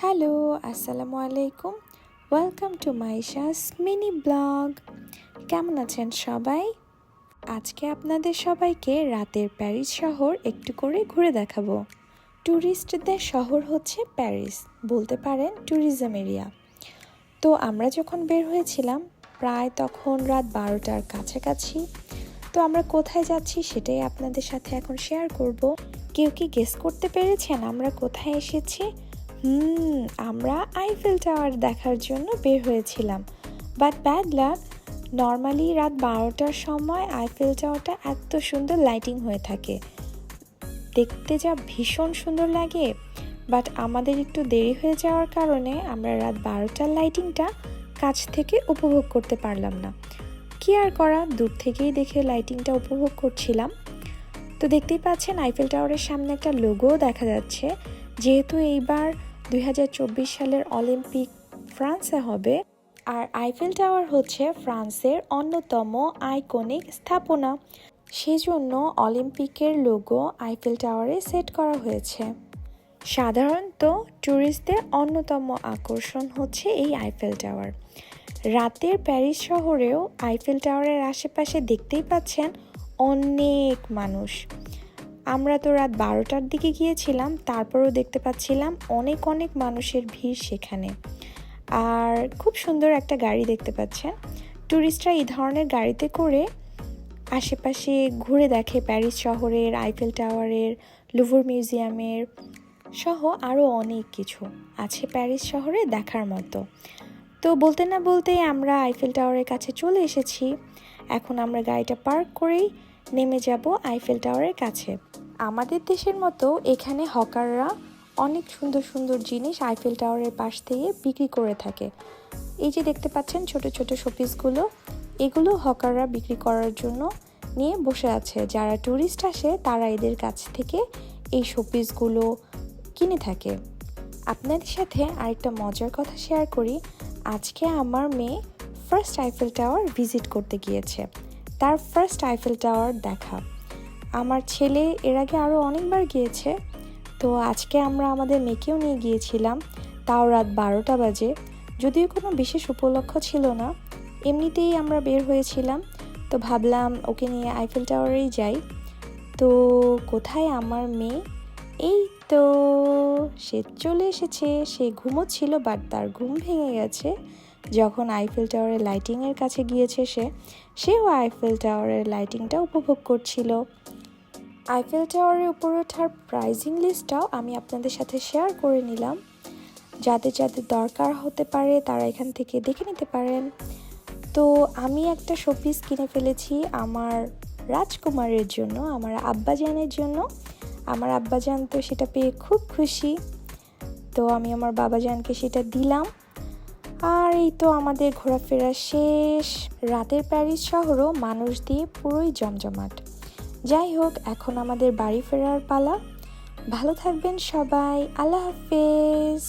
Hello, আসসালামু আলাইকুম। Welcome to Maisha's mini blog. কেমন আছেন সবাই? আজকে আপনাদের সবাইকে রাতের প্যারিস শহর একটু করে ঘুরে দেখাবো। ট্যুরিস্টদের শহর হচ্ছে প্যারিস, বলতে পারেন ট্যুরিজম এরিয়া। তো আমরা যখন বের হয়েছিলাম প্রায় তখন রাত 12টার কাছাকাছি। তো আমরা কোথায় যাচ্ছি সেটাই আপনাদের সাথে এখন শেয়ার করব। কেউ কি গেস করতে পেরেছেন আমরা কোথায় এসেছি? আমরা আইফেল টাওয়ার দেখার জন্য বের হয়েছিলাম, বাট ব্যাড লাক, নর্মালি রাত 12টার সময় আইফেল টাওয়ারটা এত সুন্দর লাইটিং হয়ে থাকে, দেখতে যা ভীষণ সুন্দর লাগে। বাট আমাদের একটু দেরি হয়ে যাওয়ার কারণে আমরা রাত 12টার লাইটিংটা কাছ থেকে উপভোগ করতে পারলাম না। কি আর করা, দূর থেকেই দেখে লাইটিংটা উপভোগ করছিলাম। তো দেখতেই পাচ্ছেন আইফেল টাওয়ারের সামনে একটা লোগো দেখা যাচ্ছে, যেহেতু এইবার 2024 সালের অলিম্পিক ফ্রান্সে হবে, আর আইফেল টাওয়ার হচ্ছে ফ্রান্সের অন্যতম আইকনিক স্থাপনা, সেজন্য অলিম্পিকের লোগো আইফেল টাওয়ারে সেট করা হয়েছে। সাধারণত ট্যুরিস্টদের অন্যতম আকর্ষণ হচ্ছে এই আইফেল টাওয়ার। রাতের প্যারিস শহরেও আইফেল টাওয়ারের আশেপাশে দেখতেই পাচ্ছেন অনেক মানুষ। আমরা তো রাত 12টার দিকে গিয়েছিলাম, তারপরেও দেখতে পাচ্ছিলাম অনেক অনেক মানুষের ভিড় সেখানে। আর খুব সুন্দর একটা গাড়ি দেখতে পাচ্ছেন। ট্যুরিস্টরা এই ধরনের গাড়িতে করে আশেপাশে ঘুরে দেখে প্যারিস শহরের, আইফেল টাওয়ারের, লুভর মিউজিয়ামের সহ আরও অনেক কিছু আছে প্যারিস শহরে দেখার মতো। তো বলতে না বলতেই আমরা আইফেল টাওয়ারের কাছে চলে এসেছি। এখন আমরা গাড়িটা পার্ক করেই নেমে যাব আইফেল টাওয়ারের কাছে। আমাদের দেশের মতো এখানে হকাররা অনেক সুন্দর সুন্দর জিনিস আইফেল টাওয়ারের পাশ থেকে বিক্রি করে থাকে। এই যে দেখতে পাচ্ছেন ছোট ছোট শোপিসগুলো, এগুলো হকাররা বিক্রি করার জন্য নিয়ে বসে আছে। যারা ট্যুরিস্ট আসে তারা এদের কাছ থেকে এই শোপিসগুলো কিনে থাকে। আপনাদের সাথে আরেকটা মজার কথা শেয়ার করি। আজকে আমার মেয়ে ফার্স্ট আইফেল টাওয়ার ভিজিট করতে গিয়েছে, তার ফার্স্ট আইফেল টাওয়ার দেখা। আমার ছেলে এর আগে আরও অনেকবার গিয়েছে, তো আজকে আমরা আমাদের মেয়েকেও নিয়ে গিয়েছিলাম, তাও রাত 12টা বাজে। যদিও কোনো বিশেষ উপলক্ষ ছিল না, এমনিতেই আমরা বের হয়েছিলাম, তো ভাবলাম ওকে নিয়ে আইফেল টাওয়ারেই যাই। তো কোথায় আমার মেয়ে? এই তো সে চলে এসেছে। সে ঘুমোচ্ছিল, বাট তার ঘুম ভেঙে গেছে যখন আইফেল টাওয়ারের লাইটিংয়ের কাছে গিয়েছে। সেও আইফেল টাওয়ারের লাইটিংটা উপভোগ করছিল। আইফেল টাওয়ারের উপর ওঠার প্রাইজিং লিস্টটাও আমি আপনাদের সাথে শেয়ার করে নিলাম, যাদের যাদের দরকার হতে পারে তারা এখান থেকে দেখে নিতে পারেন। তো আমি একটা শোপিস কিনে ফেলেছি আমার রাজকুমারের জন্য, আমার আব্বাজানের জন্য। আমার আব্বাজান তো সেটা পেয়ে খুব খুশি, তো আমি আমার বাবাজানকে সেটা দিলাম। আর এই তো আমাদের ঘোরাফেরা শেষ। রাতের প্যারিস শহরও মানুষ দিয়ে পুরোই জমজমাট। যাই হোক, এখন আমাদের বাড়ি ফেরার পালা। ভালো থাকবেন সবাই, আল্লাহ হাফেজ।